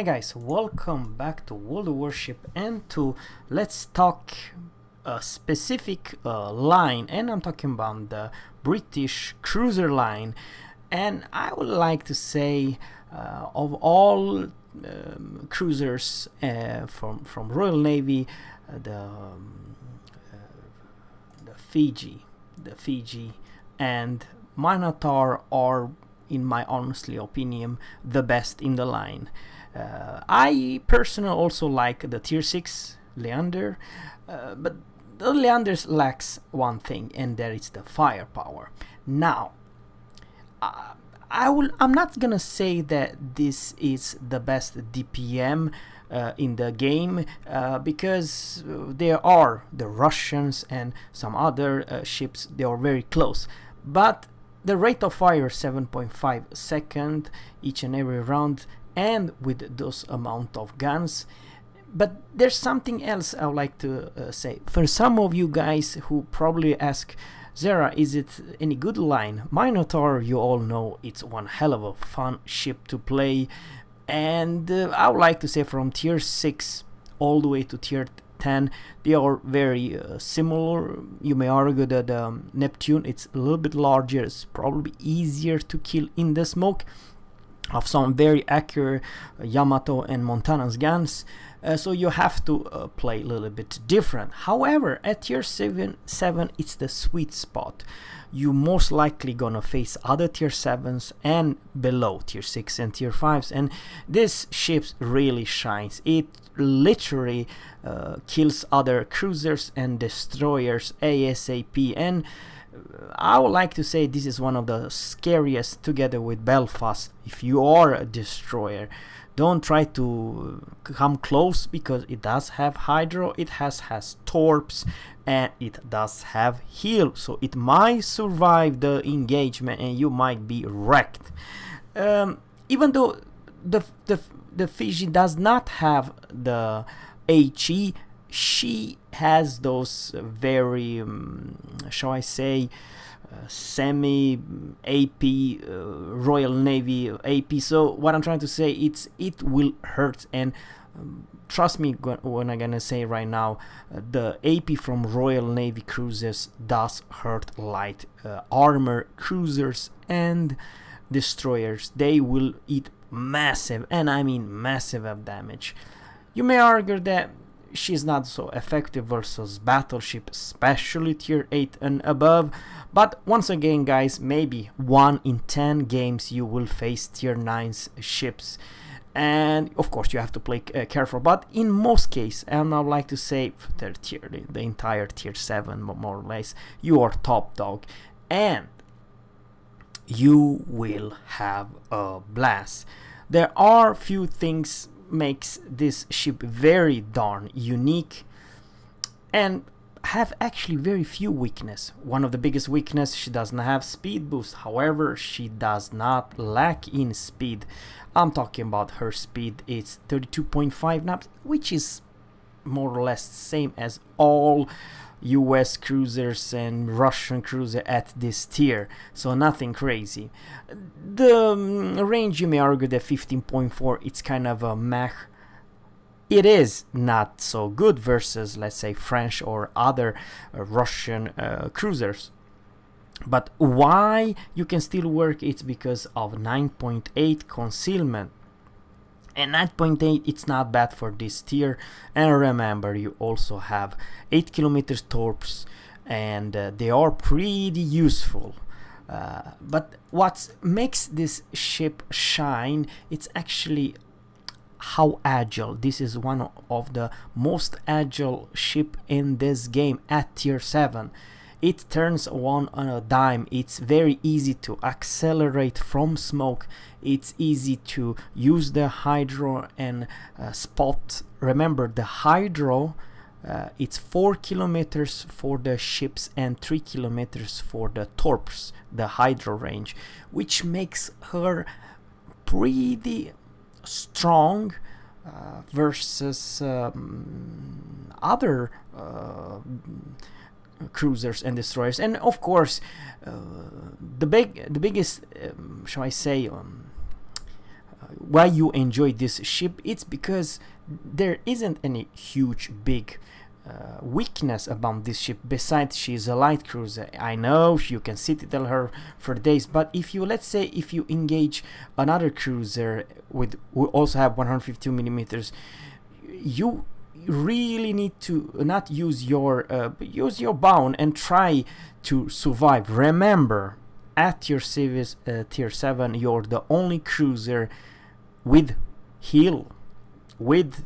Hi guys, welcome back to World of Warship and to let's talk a specific line, and I'm talking about the British cruiser line. And I would like to say of all cruisers from Royal Navy, the Fiji and Minotaur are, in my honestly opinion, the best in the line. I personally also like the tier 6 Leander, but the Leanders lacks one thing, and that is the firepower. Now, I'm not gonna say that this is the best DPM in the game, because there are the Russians and some other ships. They are very close, but the rate of fire 7.5 second each and every round, and with those amount of guns. But there's something else I would like to say. For some of you guys who probably ask, Zerra, is it any good line? Minotaur, you all know it's one hell of a fun ship to play, and I would like to say from tier 6 all the way to tier 10 they are very similar. You may argue that Neptune, it's a little bit larger, it's probably easier to kill in the smoke of some very accurate Yamato and Montana's guns, so you have to play a little bit different. However, at tier 7 it's the sweet spot. You most likely gonna face other tier 7s and below tier 6 and tier 5s, and this ship really shines. It literally kills other cruisers and destroyers ASAP, and I would like to say this is one of the scariest, together with Belfast. If you are a destroyer, don't try to come close, because it does have hydro, it has torps, and it does have heal, so it might survive the engagement and you might be wrecked. Even though the Fiji does not have the HE, she has those very shall I say semi AP Royal Navy AP. So what I'm trying to say, it will hurt, and trust me when I'm gonna say right now, the AP from Royal Navy cruisers does hurt light armor cruisers and destroyers. They will eat massive, and I mean massive, of damage. You may argue that she's not so effective versus battleship, especially tier 8 and above, but once again guys, maybe 1 in 10 games you will face tier 9's ships, and of course you have to play careful. But in most cases, and I would like to say the entire tier 7 more or less, you are top dog and you will have a blast. There are few things makes this ship very darn unique and have actually very few weakness. One of the biggest weakness, she doesn't have speed boost. However, she does not lack in speed. I'm talking about her speed. It's 32.5 knots, which is more or less same as all US cruisers and Russian cruiser at this tier, so nothing crazy. The range, you may argue that 15.4, it's kind of a meh. It is not so good versus, let's say, French or other Russian cruisers. But why you can still work, it's because of 9.8 concealment. And 9.8, it's not bad for this tier. And remember, you also have 8 kilometers torps, and they are pretty useful. But what makes this ship shine, it's actually how agile. This is one of the most agile ship in this game at tier 7. It turns one on a dime. It's very easy to accelerate from smoke. It's easy to use the hydro and spot. Remember, the hydro, it's 4 kilometers for the ships and 3 kilometers for the torps, the hydro range, which makes her pretty strong versus other cruisers and destroyers. And of course, the biggest shall I say why you enjoy this ship, it's because there isn't any huge big weakness about this ship besides she's a light cruiser. I know you can citadel her for days, but if you, let's say, if you engage another cruiser with who also have 152 millimeters, you really need to not use your bow and try to survive. Remember, at your service tier 7, you're the only cruiser with heal, with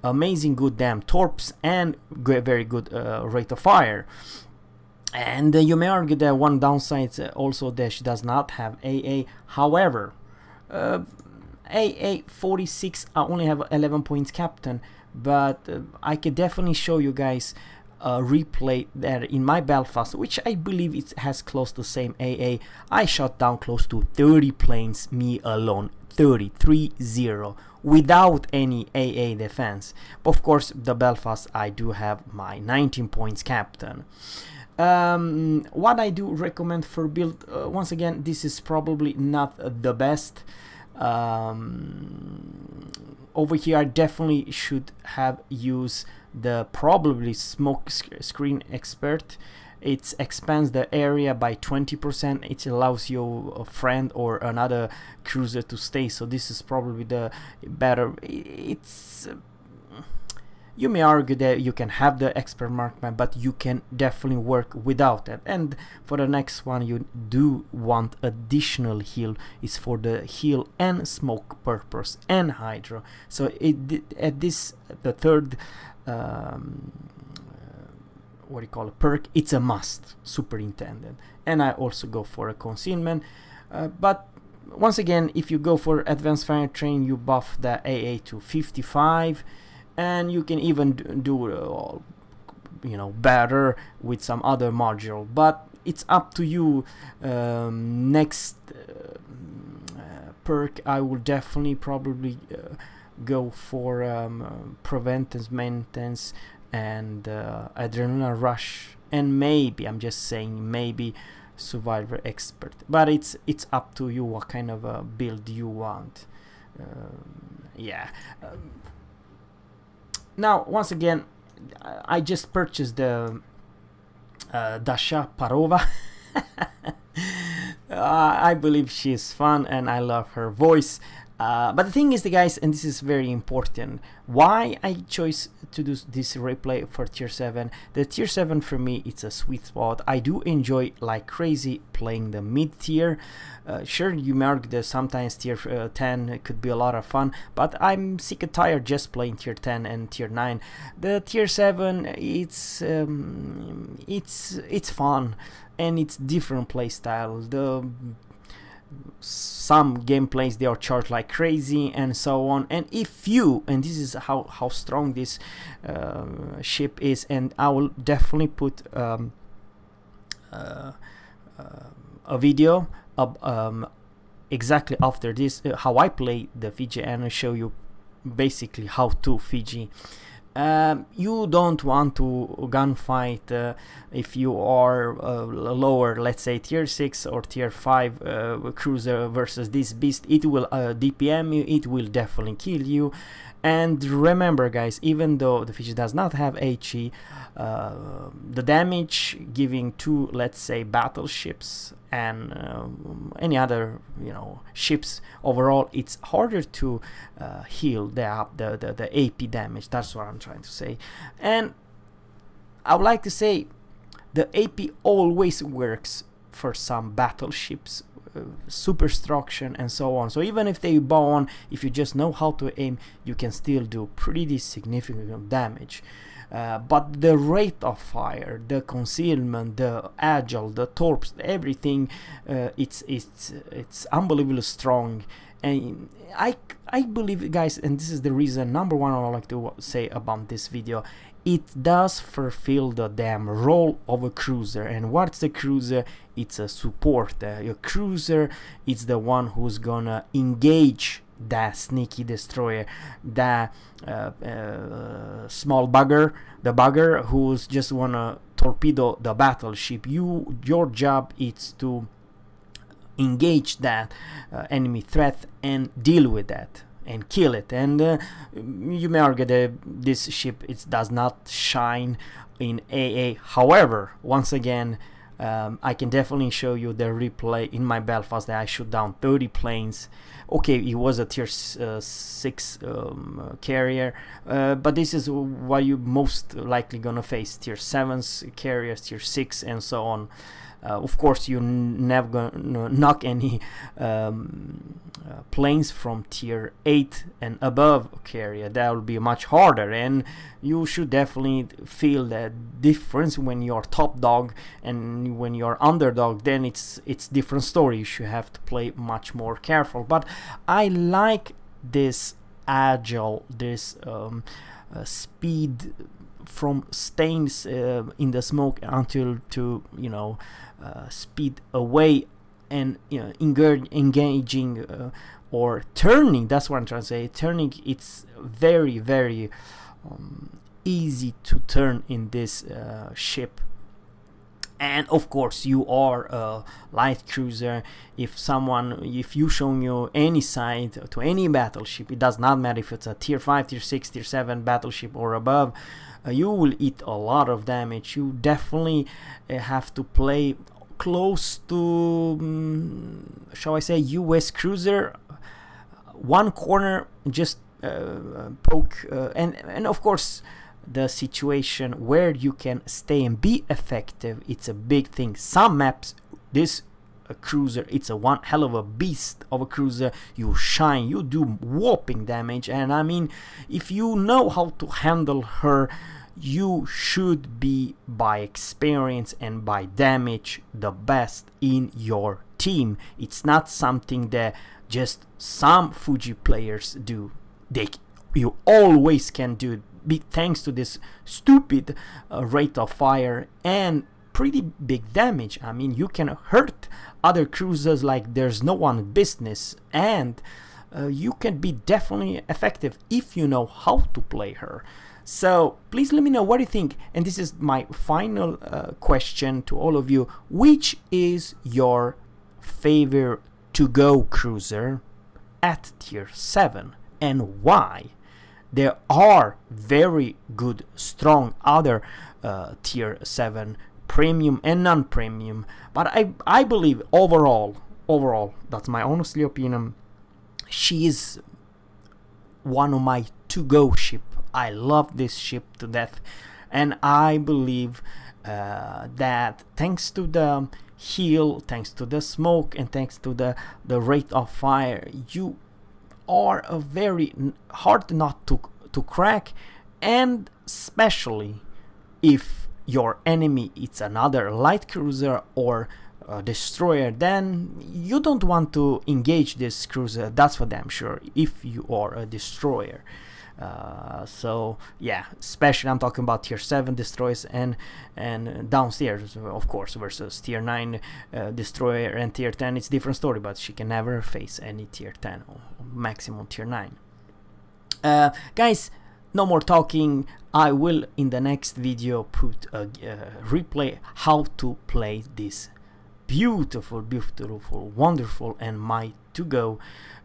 amazing good damn torps and very good rate of fire. And you may argue that one downside also that she does not have AA. However, AA 46, I only have 11 points captain, but I can definitely show you guys a replay there in my Belfast, which I believe it has close to the same AA. I shot down close to 30 planes, me alone, 30 without any AA defense. Of course, the Belfast, I do have my 19 points captain. What I do recommend for build, once again, this is probably not the best. Over here I definitely should have used the probably smoke screen expert. It expands the area by 20%. It allows you a friend or another cruiser to stay, so this is probably the better. It's you may argue that you can have the expert marksman, but you can definitely work without that. And for the next one, you do want additional heal. It's for the heal and smoke purpose and hydro. So at this, the third what do you call it, perk, it's a must, superintendent. And I also go for a concealment, but once again, if you go for advanced fire train, you buff the AA to 55, and you can even do better with some other module, but it's up to you. Next perk, I will definitely probably go for preventive maintenance and adrenaline rush, and maybe, I'm just saying, maybe survivor expert, but it's up to you what kind of a build you want. Now, once again, I just purchased the Dasha Parova. I believe she's fun and I love her voice. But the thing is, guys, and this is very important, why I chose to do this replay for tier 7. The tier 7 for me, it's a sweet spot. I do enjoy like crazy playing the mid tier. Sure, you may argue that sometimes tier 10 could be a lot of fun, but I'm sick and tired just playing tier 10 and tier 9. The tier 7, it's fun and it's different play styles. Some gameplays, they are charged like crazy and so on, and if you, and this is how strong this ship is, and I will definitely put a video of exactly after this how I play the Fiji, and I'll show you basically how to Fiji. You don't want to gunfight if you are lower, let's say tier 6 or tier 5 cruiser versus this beast. It will DPM you, it will definitely kill you. And remember, guys, even though the Fiji does not have HE, the damage giving to, let's say, battleships and any other ships overall, it's harder to heal the AP damage. That's what I'm trying to say. And I would like to say the AP always works for some battleships, superstruction and so on. So even if they bow on, if you just know how to aim, you can still do pretty significant damage. But the rate of fire, the concealment, the agile, the torps, everything, it's unbelievably strong. And I believe, guys, and this is the reason number one I would like to say about this video, it does fulfill the damn role of a cruiser. And what's the cruiser? It's a support. Your cruiser is the one who's gonna engage that sneaky destroyer, that small bugger, the bugger who's just wanna torpedo the battleship. Your job is to engage that enemy threat and deal with that and kill it. And you may argue that this ship, it does not shine in AA. However, once again, I can definitely show you the replay in my Belfast that I shot down 30 planes. Okay, it was a tier 6 carrier, but this is what you most likely gonna face: tier 7s carriers, tier 6, and so on. Of course, you're never gonna knock any planes from tier 8 and above carrier. That will be much harder, and you should definitely feel the difference when you're top dog and when you're underdog. Then it's different story. You should have to play much more careful. But I like this agile, this speed from staying in the smoke until to speed away and engaging or turning. That's what I'm trying to say. Turning, it's very, very easy to turn in this ship. And of course, you are a light cruiser. If you show you any side to any battleship, it does not matter if it's a tier 5, tier 6, tier 7 battleship or above, you will eat a lot of damage. You definitely have to play close to, shall I say, US cruiser. One corner, just poke, and of course, the situation where you can stay and be effective, it's a big thing. Some maps, this cruiser, it's a one hell of a beast of a cruiser. You shine, you do whopping damage, and I mean, if you know how to handle her, you should be, by experience and by damage, the best in your team. It's not something that just some Fiji players do. You always can do, thanks to this stupid rate of fire and pretty big damage. I mean, you can hurt other cruisers like there's no one business, and you can be definitely effective if you know how to play her. So please let me know what you think. And this is my final question to all of you: which is your favorite to-go cruiser at tier 7 and why? There are very good, strong other tier 7 premium and non-premium, but I believe overall, that's my honestly opinion, she is one of my to-go ship. I love this ship to death, and I believe that thanks to the heal, thanks to the smoke, and thanks to the rate of fire, you are a very hard not to crack. And especially if your enemy is another light cruiser or a destroyer, then you don't want to engage this cruiser, that's for damn sure, if you are a destroyer. So yeah, especially I'm talking about tier 7 destroyers and downstairs, of course, versus tier 9 destroyer and tier 10. It's different story, but she can never face any tier 10 or maximum tier 9. Guys, no more talking. I will in the next video put a replay how to play this beautiful, wonderful and my to-go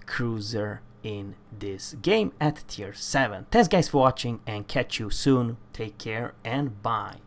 cruiser in this game at tier 7. Thanks guys for watching, and catch you soon. Take care and bye.